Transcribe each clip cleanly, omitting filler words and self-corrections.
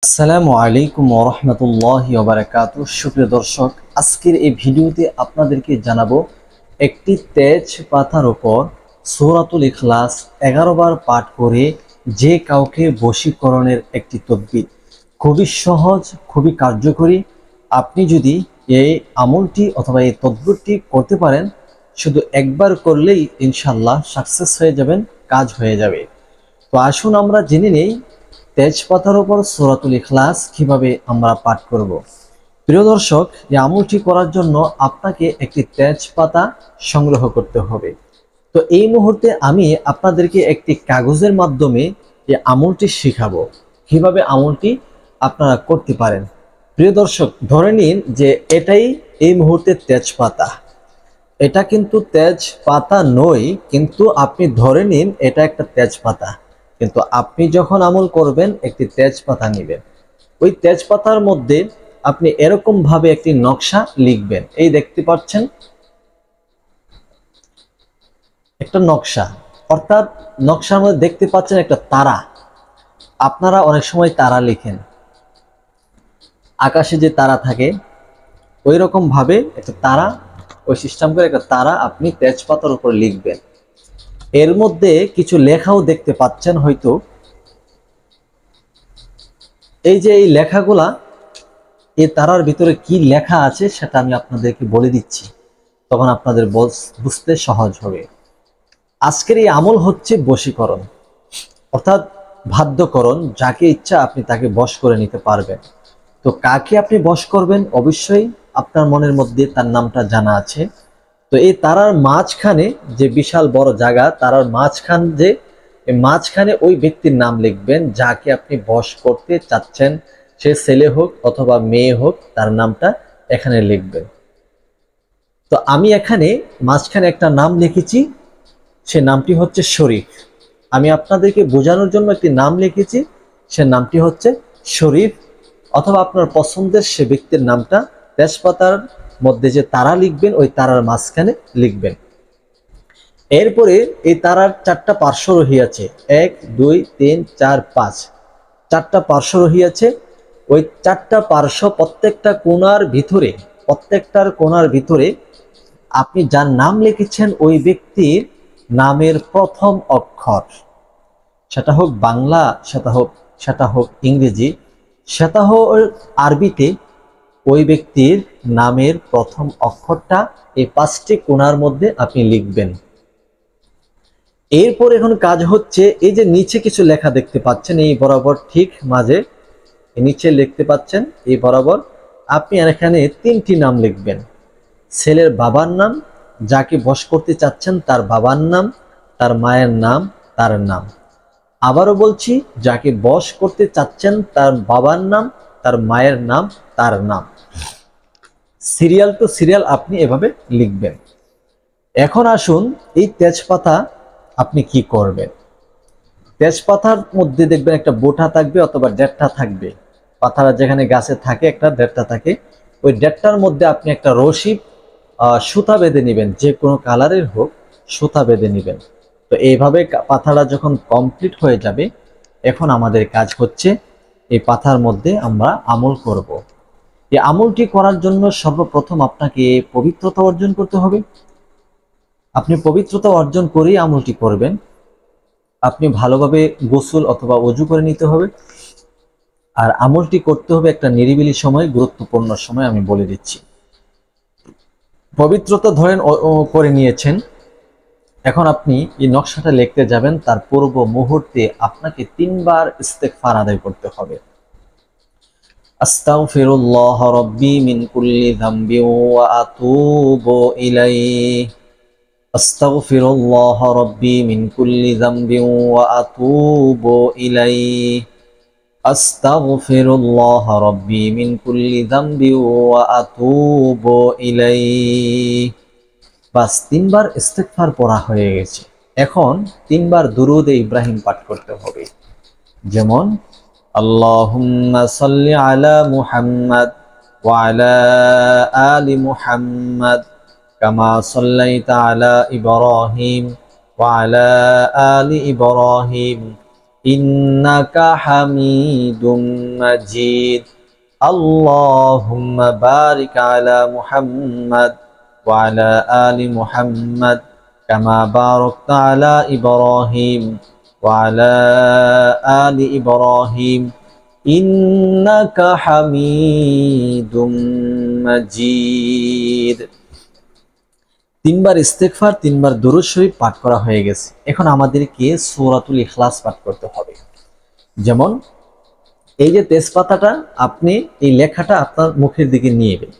আসসালামু আলাইকুম ওয়া রাহমাতুল্লাহি ওয়া বারাকাতুহু। সুপ্রিয় দর্শক, আজকের এই ভিডিওতে আপনাদেরকে জানাবো একটি তেজ পাতার উপর সূরাতুল ইখলাস 11 বার পাঠ করে যে কাউকে বশীকরণের একটি তদবির। খুবই সহজ, খুবই কার্যকরী। আপনি যদি এই আমলটি অথবা এই তদবিরটি করতে পারেন, শুধু একবার করলেই ইনশাআল্লাহ সাকসেস হয়ে যাবেন, কাজ হয়ে যাবে। তো আসুন আমরা জেনে নেই তেজপাতার উপর সূরাতুল ইখলাস কিভাবে আমরা পাঠ করব। প্রিয় দর্শক, এই আমলটি করার জন্য আপনাকে একটি তেজপাতা সংগ্রহ করতে হবে। তো এই মুহূর্তে আমি আপনাদেরকে একটি কাগজের মাধ্যমে এই আমলটি শেখাবো, কিভাবে আমলটি আপনারা করতে পারেন। প্রিয় দর্শক, ধরে নিন যে এটাই এই মুহূর্তে তেজপাতা। এটা কিন্তু তেজপাতা নয়, কিন্তু আপনি ধরে নিন এটা একটা তেজপাতা। কিন্তু আপনি যখন আমল করবেন একটি তেজপাতা নেবেন, ওই তেজপাতার মধ্যে আপনি এরকম ভাবে একটি নকশা লিখবেন। এই দেখতে পাচ্ছেন একটা নকশা, অর্থাৎ নকশার মধ্যে দেখতে পাচ্ছেন একটা তারা। আপনারা অনেক সময় তারা লিখেন, আকাশে যে তারা থাকে ওই রকম ভাবে একটা তারা, ওই সিস্টেম করে একটা তারা আপনি তেজপাতার উপর লিখবেন। এর মধ্যে কিছু লেখাও দেখতে পাচ্ছেন হয়তো। এই যে এই লেখাগুলা, এই তারার ভিতরে কি লেখা আছে সেটা আমি আপনাদেরকে বলে দিচ্ছি, তখন আপনাদের বুঝতে সহজ হবে। আজকের এই আমল হচ্ছে বশীকরণ, অর্থাৎ বাধ্যকরণ। যাকে ইচ্ছা আপনি তাকে বশ করে নিতে পারবেন। তো কাকে আপনি বশ করবেন, অবশ্যই আপনার মনের মধ্যে তার নামটা জানা আছে। তো এই তারার মাঝখানে যে বিশাল বড় জায়গা, তারার মাঝখানে ওই ব্যক্তির নাম লিখবেন যাকে আপনি বশ করতে চাচ্ছেন। সে ছেলে হোক অথবা মেয়ে হোক, তার নামটা এখানে লিখবেন। তো আমি এখানে মাঝখানে একটা নাম লিখেছি, সে নামটি হচ্ছে শরীফ। আমি আপনাদেরকে বোঝানোর জন্য একটি নাম লিখেছি, সে নামটি হচ্ছে শরীফ। অথবা আপনার পছন্দের সে ব্যক্তির নামটা তেজপাতার মধ্যে যে তারা লিখবেন, ওই তারার মাঝখানে লিখবেন। এরপরে এই তারার চারটা পার্শ্ব রহিয়াছে, 1 2 3 4 5, চারটা পার্শ্ব রহিয়াছে। ওই চারটা পার্শ্ব প্রত্যেকটার কোণার ভিতরে আপনি যার নাম লিখেছেন ওই ব্যক্তির নামের প্রথম অক্ষর, সেটা হোক বাংলা, সেটা হোক ইংরেজি, সেটা হোক আরবিতে, ওই ব্যক্তির নামের প্রথম অক্ষরটা এই 5টি কোণার মধ্যে আপনি লিখবেন। এরপর এখন কাজ হচ্ছে, এই যে নিচে কিছু লেখা দেখতে পাচ্ছেন, এই বরাবর ঠিক মাঝে নিচে লিখতে পাচ্ছেন, এই বরাবর আপনি এখানে 3টি নাম লিখবেন। ছেলের বাবার নাম, যাকে বশ করতে চাচ্ছেন তার বাবার নাম, তার মায়ের নাম, তার নাম। আবারও বলছি, যাকে বশ করতে চাচ্ছেন তার বাবার নাম, তার মায়ের নাম, তার নাম। সিরিয়াল টু সিরিয়াল আপনি এভাবে লিখবেন। এখন আসুন, এই তেজপাতা আপনি কি করবেন। তেজপাতার মধ্যে দেখবেন একটা বোটা থাকবে অথবা ডেটটা থাকবে। পাতারা যেখানে গাছে থাকে একটা ডেটটা থাকে, ওই ডেটটার মধ্যে আপনি একটা রশি সুতা বেঁধে নেবেন, যে কোনো কালারের হোক, সুতা বেঁধে নেবেন। তো এইভাবে পাতাটা যখন কমপ্লিট হয়ে যাবে, এখন আমাদের কাজ হচ্ছে এই পাতার মধ্যে আমরা আমল করব। এই আমলটি করার জন্য সর্বপ্রথম আপনাকে পবিত্রতা অর্জন করতে হবে। আপনি পবিত্রতা অর্জন করেই আমলটি করবেন। আপনি ভালোভাবে গোসল অথবা ওযু করে নিতে হবে। আর আমলটি করতে হবে একটা নিরিবিলি সময়, গুরুত্বপূর্ণ সময় আমি বলে দিচ্ছি। পবিত্রতা ধরেন করে নিয়েছেন, এখন আপনি এই নকশাটা লিখতে যাবেন। তার পূর্ব মুহূর্তে আপনাকে 3 বার ইস্তেগফার আদায় করতে হবে। আস্তাগফিরুল্লাহ রাব্বি মিন কুল্লি যামবি ওয়া আতুবু ইলাইহি। আস্তাগফিরুল্লাহ রাব্বি মিন কুল্লি যামবি ওয়া আতুবু ইলাইহি। আস্তাগফিরুল্লাহ রাব্বি মিন কুল্লি যামবি ওয়া আতুবু ইলাইহি। বাস 3 বার ইস্তেগফার পড়া হয়ে গেছে। এখন 3 বার দুরূদে ইব্রাহিম পাঠ করতে হবে। যেমন আল্লাহুম্মা সাল্লি আলা মুহাম্মাদ ওয়া আলা আলি মুহাম্মাদ কামা সাল্লাইতা আলা ইব্রাহিম ওয়া আলা আলি ইব্রাহিম ইন্নাকা হামিদুম মাজিদ। আল্লাহুম্মা বারিক আলা মুহাম্মাদ ওয়া আলা আলি মুহাম্মাদ কামা বারাকতা আলা ইব্রাহিম ওয়া আলা আলি ইব্রাহিম ইন্নাকা হামিদুম মাজিদ। তিনবার ইস্তেগফার, তিনবার দুরূদ শরীফ পাঠ করা হয়ে গেছে। এখন আমাদেরকে সূরাতুল ইখলাস পাঠ করতে হবে। যেমন এই যে তেজপাতাটা, আপনি এই লেখাটা আপনার মুখের দিকে নিয়ে নেবেন,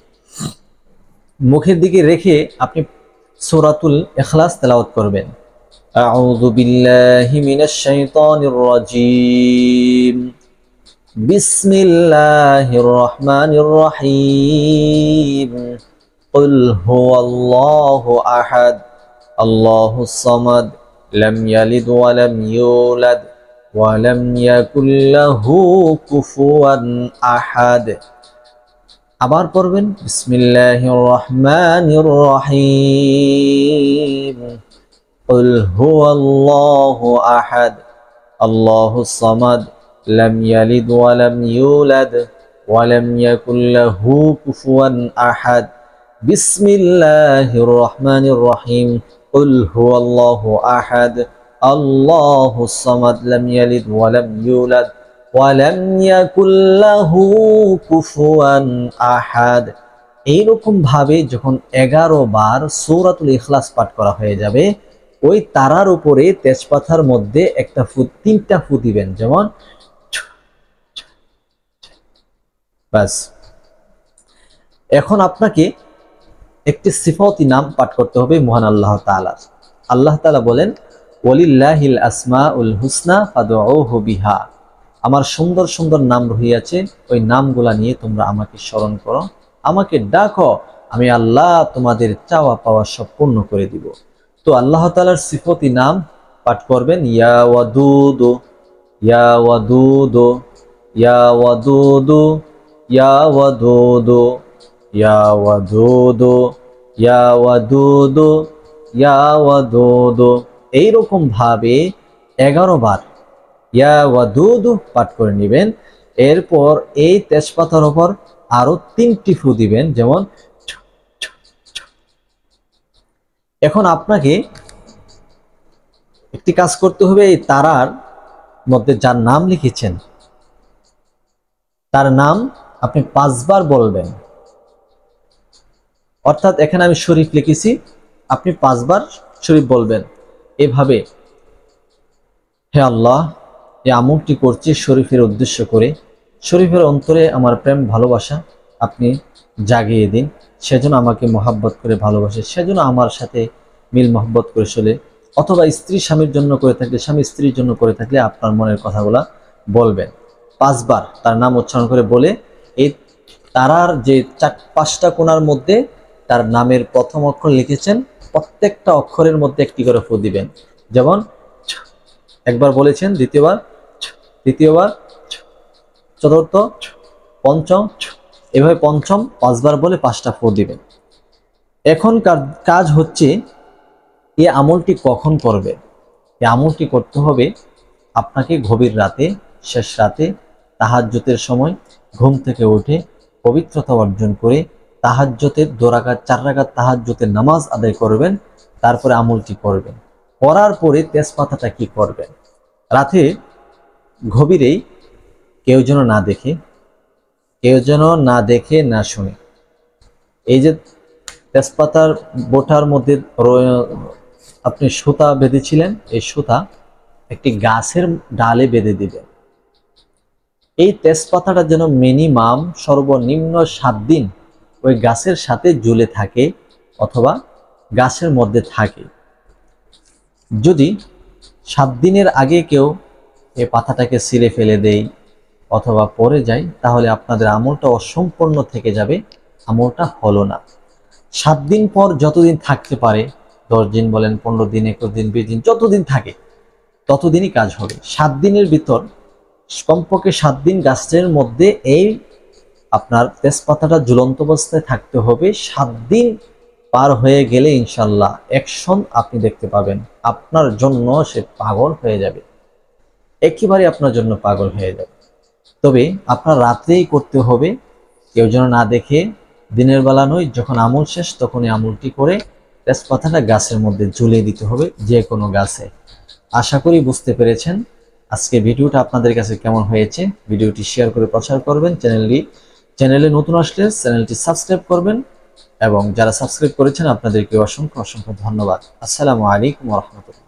মুখের দিকে রেখে আপনি সূরাতুল ইখলাস তেলাওয়াত করবেন। আউযু বিল্লাহি মিনাশ শাইতানির রাজীম, বিসমিল্লাহির রহমানির রহিম, কুল হুয়াল্লাহু আহাদ, আল্লাহুস সামাদ, লাম ইয়ালিদ ওয়া লাম ইউলাদ ওয়া লাম ইয়াকুল লাহু কুফুয়ান আহাদ। আবার পড়বেন বিসমিল্লাহির রহমানির রহিম, কুল হুয়াল্লাহু আহাদ, আল্লাহুস সামাদ, লাম ইয়ালিদ ওয়া লাম ইউলাদ ওয়া লাম ইয়াকুল লাহু কুফুয়ান আহাদ। বিসমিল্লাহির রহমানির রহিম, কুল হুয়াল্লাহু আহাদ, আল্লাহুস সামাদ, লাম ইয়ালিদ ওয়া লাম ইউলাদ ওয়া লাম ইয়াকুল লাহু কুফুয়ান আহাদ। এইরকম ভাবে যখন 11 বার সূরাতুল ইখলাস পাঠ করা হয়ে যাবে, ওই তারার উপরে তেজপাতার মধ্যে একটা ফু, 3টা ফু দিবেন। যেমন বাস। এখন আপনাকে একটি সিফাতি নাম পাঠ করতে হবে মহান আল্লাহ তাআলার। আল্লাহ তাআলা বলেন, ওয়ালিল্লাহিল আসমাউল হুসনা ফাদউহু বিহা, আমার সুন্দর সুন্দর নাম রহিয়াছে, ওই নামগুলা নিয়ে তোমরা আমাকে স্মরণ করো, আমাকে ডাকো, আমি আল্লাহ তোমাদের চাওয়া পাওয়া সব পূর্ণ করে দিব। তো আল্লাহ তাআলার সিফাতি নাম পাঠ করবেন, ইয়া ওয়াদুদ, ইয়া ওয়াদুদ, ইয়া ওয়াদুদ, ইয়া ওয়াদুদ, ইয়া ওয়াদুদ, ইয়া ওয়াদুদ, ইয়া ওয়াদুদ। এইরকম ভাবে 11 বার ইয়া ওয়াদুদ পাঠ করে নেবেন। এরপর এই তেজপাতার উপর আরো 3টি ফু দিবেন। যেমন এখন আপনাকে একটি কাজ করতে হবে, এই তারার মধ্যে যার নাম লিখেছেন তার নাম আপনি 5 বার বলবেন। অর্থাৎ এখানে আমি শরীফ লিখেছি, আপনি 5 বার শরীফ বলবেন। এভাবে, হে আল্লাহ, এই আমলটি করছি শরীফের উদ্দেশ্য করে, শরীফের অন্তরে আমার প্রেম ভালোবাসা আপনি জাগিয়ে দিন, সেজন্য আমাকে মহাব্বত করে ভালোবাসে, সেজন্য আমার সাথে মিল মহব্বত করে চলে। অথবা স্ত্রী স্বামীর জন্য করে থাকলে, স্বামী স্ত্রীর জন্য করে থাকলে আপনার মনের কথাগুলা বলবেন। 5 বার তার নাম উচ্চারণ করে বলে এই তারার যে 5টা কোণার মধ্যে তার নামের প্রথম অক্ষর লিখেছেন, প্রত্যেকটা অক্ষরের মধ্যে একটি করে ফু দিবেন। যেমন একবার বলেছেন, দ্বিতীয়বার, তৃতীয়বার, চতুর্থ, পঞ্চম, এভাবে পঞ্চম 5 বার বলে 5টা ফু দিবেন। এখনকার কাজ হচ্ছে এই আমলটি কখন করবে। এই আমলটি করতে হবে আপনাকে গভীর রাতে, শেষ রাতে, তাহাজ্জুদের সময় ঘুম থেকে উঠে পবিত্রতা অর্জন করে তাহাজ্জুদের 2 রাকাত 4 রাকাত তাহাজ্জুদের নামাজ আদায় করবেন। তারপরে আমলটি করবেন। করার পরে তেজপাতাটা কি করবেন, রাতে গভীরেই কেউ যেন না দেখে, কেউ যেন না দেখে না শুনে, এই যে তেজপাতার বোটার মধ্যে আপনি সুতা বেঁধেছিলেন, এই সুতা একটি গাছের ডালে বেঁধে দিবেন। এই তেজপাতাটা যেন মিনিমাম সর্বনিম্ন 7 দিন ওই গাছের সাথে ঝুলে থাকে অথবা গাছের মধ্যে থাকে। যদি 7 দিনের আগে কেউ এই পাতাটাকে ছিঁড়ে ফেলে দেয় অথবা পড়ে যায়, তাহলে আপনাদের আমলটা অসম্পূর্ণ থেকে যাবে, আমলটা হলো না। 7 দিন পর যতদিন থাকতে পারে, 10 দিন বলেন, 15 দিন, 21 দিন, 20 দিন, যতদিন থাকে ততদিনই কাজ হবে। 7 দিনের ভিতর কমপক্ষে 7 দিন গাছের মধ্যে এই আপনার তেজপাতাটা ঝুলন্ত অবস্থায় থাকতে হবে। 7 দিন পার হয়ে গেলে ইনশাল্লাহ অ্যাকশন আপনি দেখতে পাবেন, আপনার জন্য সে পাগল হয়ে যাবে। একেবারে আপনার জন্য পাগল হয়ে যাবে। তবে আপনার রাত্রেই করতে হবে, কেউ যেন না দেখে। দিনের বেলা নয়, যখন আমল শেষ তখনই আমলটি করে তেজপাতাটা গাছের মধ্যে ঝুলিয়ে দিতে হবে, যে কোনো গাছে। আশা করি বুঝতে পেরেছেন। আজকে ভিডিওটা আপনাদের কাছে কেমন হয়েছে, ভিডিওটি শেয়ার করে প্রচার করবেন। চ্যানেলে নতুন আসলে চ্যানেলটি সাবস্ক্রাইব করবেন, এবং যারা সাবস্ক্রাইব করেছেন আপনাদেরকে অসংখ্য অসংখ্য ধন্যবাদ। আসসালামু আলাইকুম ওয়া রাহমাতুল্লাহ।